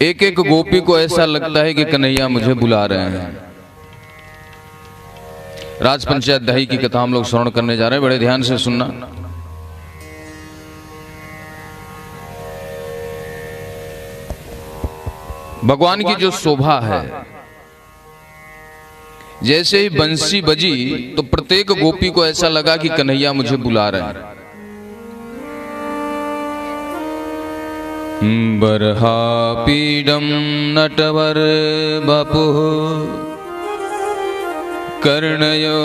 एक एक गोपी को ऐसा लगता है कि कन्हैया मुझे बुला रहे हैं। राज पंचाध्यायी की कथा हम लोग श्रवण करने जा रहे हैं, बड़े ध्यान से सुनना। भगवान की जो शोभा है, जैसे ही बंसी बजी तो प्रत्येक गोपी को ऐसा लगा कि कन्हैया मुझे बुला रहे हैं। बर्हापीडम नटवर बपुः कर्णयो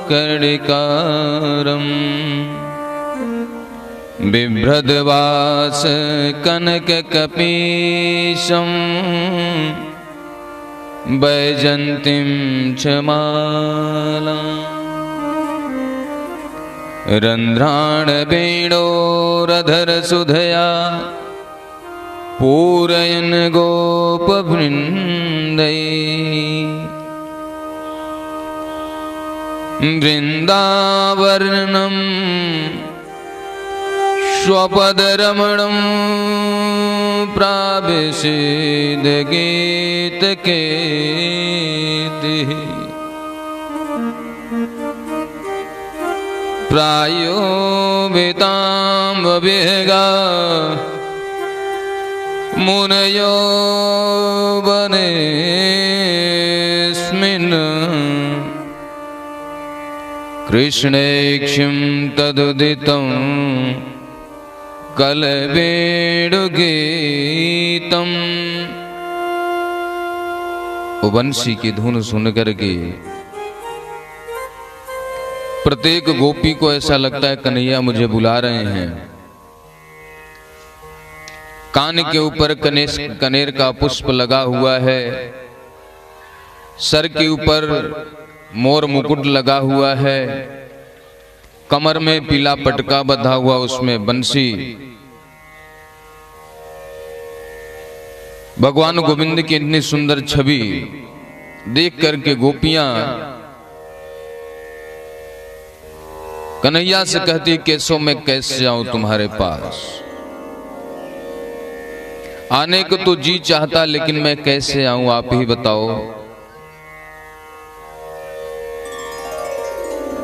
कर्णिकारम् बिभ्रद्वास कनक कपीशं वैजन्तीं च मालाम् रंध्राण वेणोरधर सुधया पूरयन गोपवृन्दै वृन्दावनम् स्वपदरमणं प्राविशेद गीतकेतिः प्रायो वेताम्बविहगा मुनयो वनेस्मिन् कृष्णेक्षं तदुदितं कलवेणुगीतम्। बंसी की धुन सुन करके प्रत्येक गोपी को ऐसा लगता है कन्हैया मुझे बुला रहे हैं। कान के ऊपर कनेर का पुष्प लगा हुआ है, सर के ऊपर मोर मुकुट लगा हुआ है, कमर में पीला पटका बंधा हुआ, उसमें बंसी। भगवान गोविंद की इतनी सुंदर छवि देख करके गोपियां कन्हैया से कहती, केशव मैं कैसे जाऊं तुम्हारे पास? आने को तो जी चाहता, लेकिन मैं कैसे आऊं, आप ही बताओ।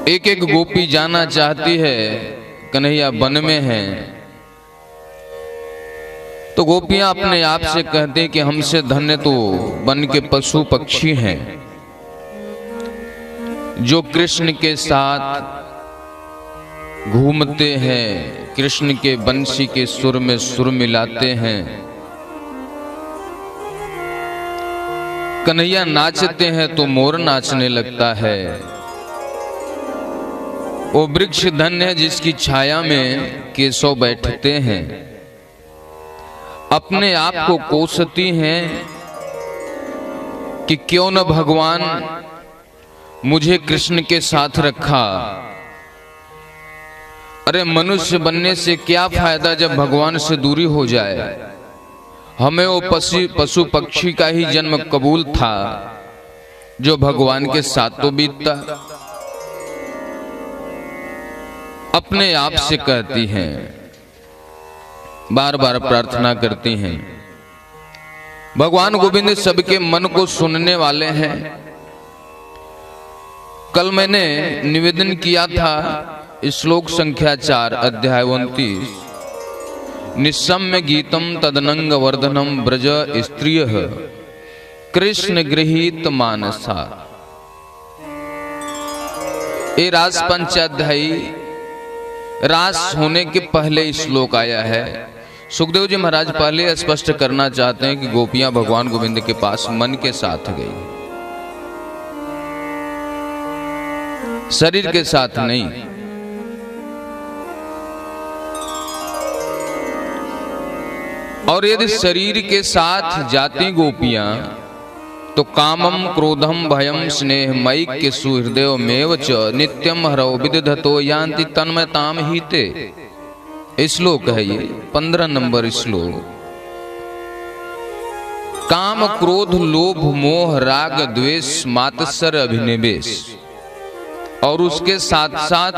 एक एक गोपी जाना चाहती है, कन्हैया वन में है। तो गोपियां अपने आप से कहती कि हमसे धन्य तो वन के पशु पक्षी हैं, जो कृष्ण के साथ घूमते हैं, कृष्ण के बंसी के सुर में सुर मिलाते हैं। कन्हैया नाचते हैं तो मोर नाचने लगता है। वो वृक्ष धन्य है जिसकी छाया में केशव बैठते हैं। अपने आप को कोसती हैं कि क्यों न भगवान मुझे कृष्ण के साथ रखा। अरे मनुष्य बनने से क्या फायदा जब भगवान से दूरी हो जाए। हमें वो पशु पक्षी का ही जन्म कबूल था, जो भगवान के साथ तो बीतता। अपने आप से कहती हैं, बार बार प्रार्थना करती हैं। भगवान गोविंद सबके मन को सुनने वाले हैं। कल मैंने निवेदन किया था श्लोक संख्या 4 अध्याय 29, निस्सम्य गीतम तदनंग वर्धनम ब्रज स्त्रियः कृष्ण गृहीत मानसा। ये रास पंचाध्यायी रास होने के पहले श्लोक आया है। सुखदेव जी महाराज पहले स्पष्ट करना चाहते हैं कि गोपियां भगवान गोविंद के पास मन के साथ गई, शरीर के साथ नहीं। और यदि शरीर के साथ जाती गोपियां तो कामम क्रोधम भयम स्नेह मैक्य सुहृदय मेव च नित्यम हरौ विदधतो यान्ति तन्मयताम हीते। श्लोक है ये 15 नंबर श्लोक। काम क्रोध लोभ मोह राग द्वेष मात्सर अभिनिवेश, और उसके साथ साथ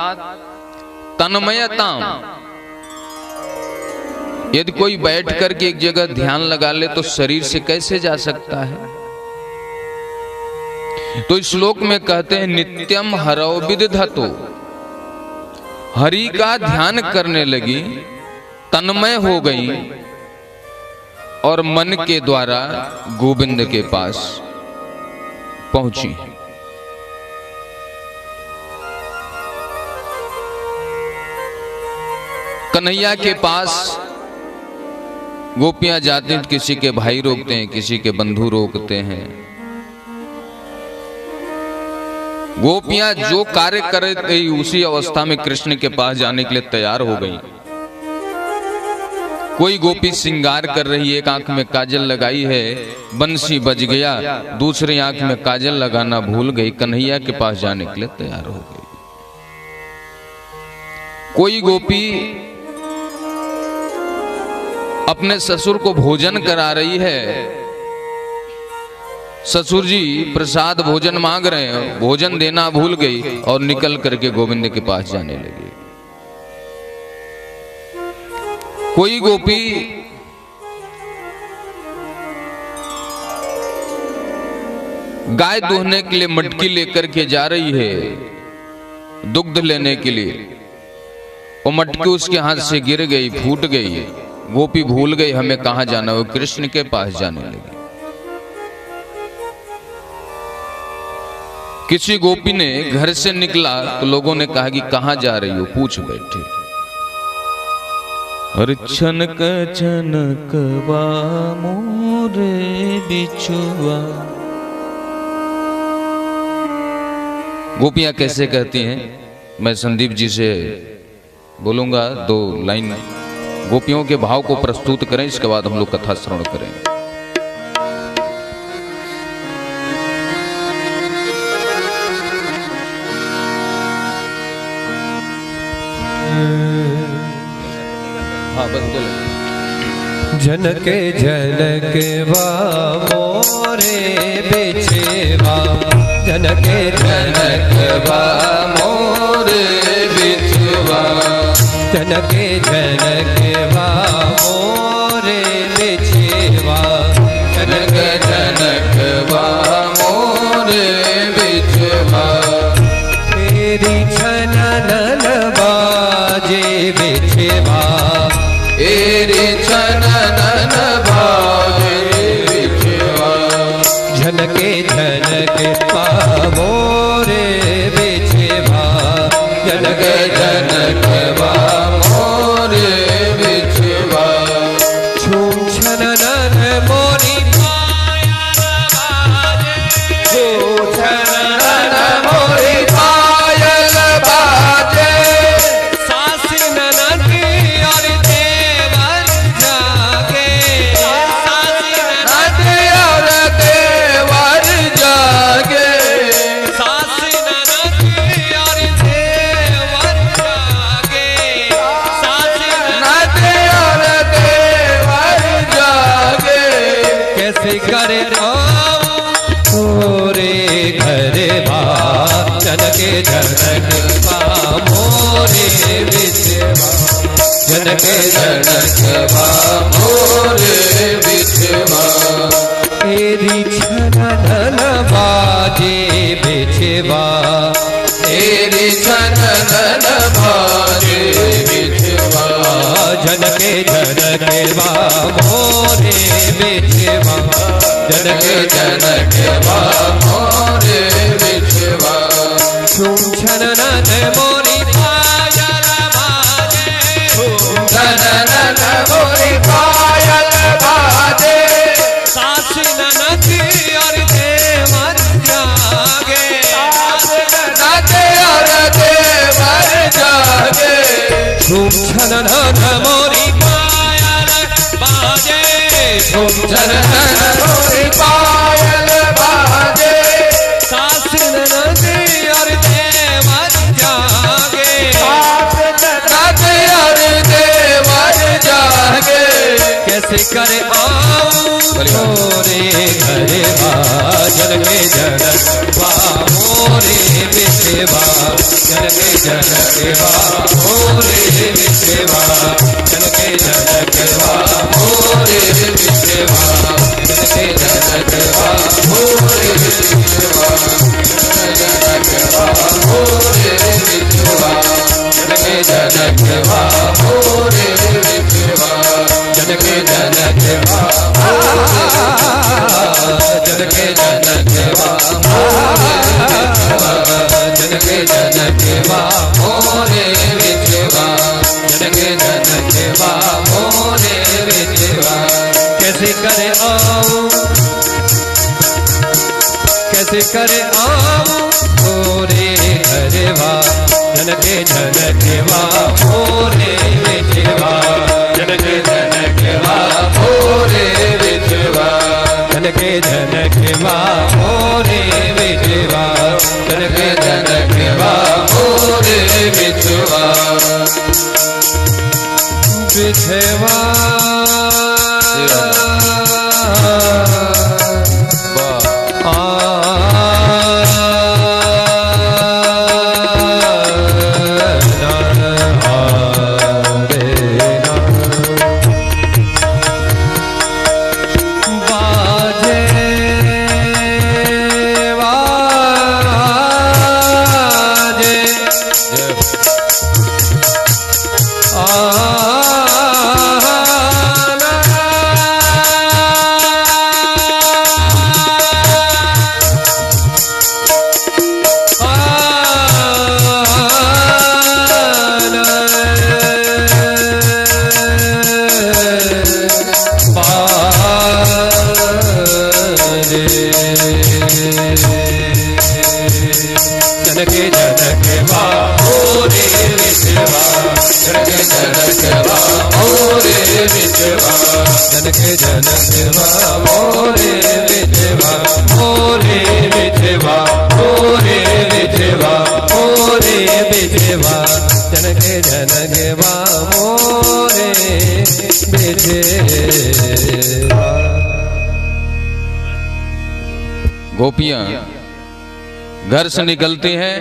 तन्मयता यदि कोई बैठ करके एक जगह ध्यान लगा ले तो शरीर से कैसे जा सकता है? तो इस श्लोक में कहते हैं नित्यम हरौ विदधतो, हरि का ध्यान करने लगी, तन्मय हो गई और मन के द्वारा गोविंद के पास पहुंची। कन्हैया के पास गोपियां जाती हैं, किसी के भाई रोकते हैं, किसी के बंधु रोकते हैं। गोपियां जो कार्य कर रही उसी अवस्था में कृष्ण के पास जाने के लिए तैयार हो गई। कोई गोपी श्रृंगार कर रही है, एक आंख में काजल लगाई है, बंसी बज गया, दूसरी आंख में काजल लगाना भूल गई, कन्हैया के पास जाने के लिए तैयार हो गई। कोई गोपी अपने ससुर को भोजन करा रही है, ससुर जी प्रसाद भोजन मांग रहे हैं, भोजन देना भूल गई और निकल करके गोविंद के पास जाने लगी। कोई गोपी गाय दूहने के लिए मटकी लेकर के जा रही है, दुग्ध लेने के लिए, वो मटकी उसके हाथ से गिर गई, फूट गई। गोपी भूल गई हमें कहां जाना, वो कृष्ण के पास जाने लगी। किसी गोपी ने घर से निकला तो लोगों ने कहा कि कहां जा रही हो, पूछ बैठे। और छनक छनकवा मोरे बिछुआ। गोपियां कैसे कहती हैं, मैं संदीप जी से बोलूंगा, 2 लाइन गोपियों के भाव को प्रस्तुत करें, इसके बाद हम लोग कथा श्रवण करें। हाँ बस बोले। जनके जनकवा मोरे बिछवा, जनके जनकवा मोरे बिछवा, जनके जनकवा मोरे बिछवा, जनक जनकवा मोरे बिछवा। तेरी छनन बाजे बिछवा, तेरी छनन बाजे बिछवा, झनके झनकवा मोरे बिछवा, जनक जनकवा मोरे बिछवा। झूम छनन मोरी पायल बाजे, झूम छनन मोरी पायल बाजे, सासी ननकी और देवर जागे, सासी नदी और देवर जागे, सासी ननकी और देवर जागे, सासी नदी और देवर जागे। कैसे करे मोरे घर बा, जनके जनकवा मोरे बिछवा, जनके जनकवा मोरे बिछवा। तेरी छनन बाजे बिछवा, तेरी छनन बाजे बिछवा, जनके जनकवा मोरे बिछवा, जनक जनके जनकवा मोरे बिछवा। झूम छनन मोरी पायल बाजे, छनन मोरी पायल बाजे, सासी ननकी और देवर जागे, नदी और देवर जागे। झूम छनन मोरी पायल बाजे, झूम छनन मोरी पायल बाजे, सासी ननकी और देवर जागे, नदी और देवर जागे। कैसे करे आऊं मोरे घर बा, जनके जनकवा मोरे बिछवा, विठेवा जनके जनकेवा मोरे विठेवा जनके जनकेवा मोरे विठेवा जनके जनकेवा मोरे विठेवा जनकेवा मोरे विठेवा जनके जनकेवा मोरे विठेवा जनके जनकेवा जनके जनकेवा जनके जनकेवा मोरे विठेवा जनके जनकेवा मोरे विठेवा कैसे करे आऊं कैसे करे आऊं मोरे घरवा जनके जनकेवा मोरे विठेवा जनके जनकेवा मोरे विठेवा जनके जनकेवा मोरे विठेवा जनके जनकेवा मोरे विठेवा विठेवा जनके जनकेवा मोरे विठेवा जनके जनकेवा मोरे विठेवा जनके जनकेवा मोरे विठेवा मोरे विठेवा मोरे विठेवा मोरे विठेवा जनके जनकेवा मोरे विठेवा। गोपियां घर से निकलती हैं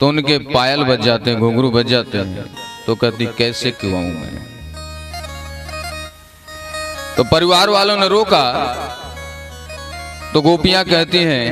तो उनके पायल बज जाते हैं, घुंघरू बज जाते हैं, तो कहती कैसे क्यों आऊं मैं। तो परिवार वालों ने रोका तो गोपियां कहती हैं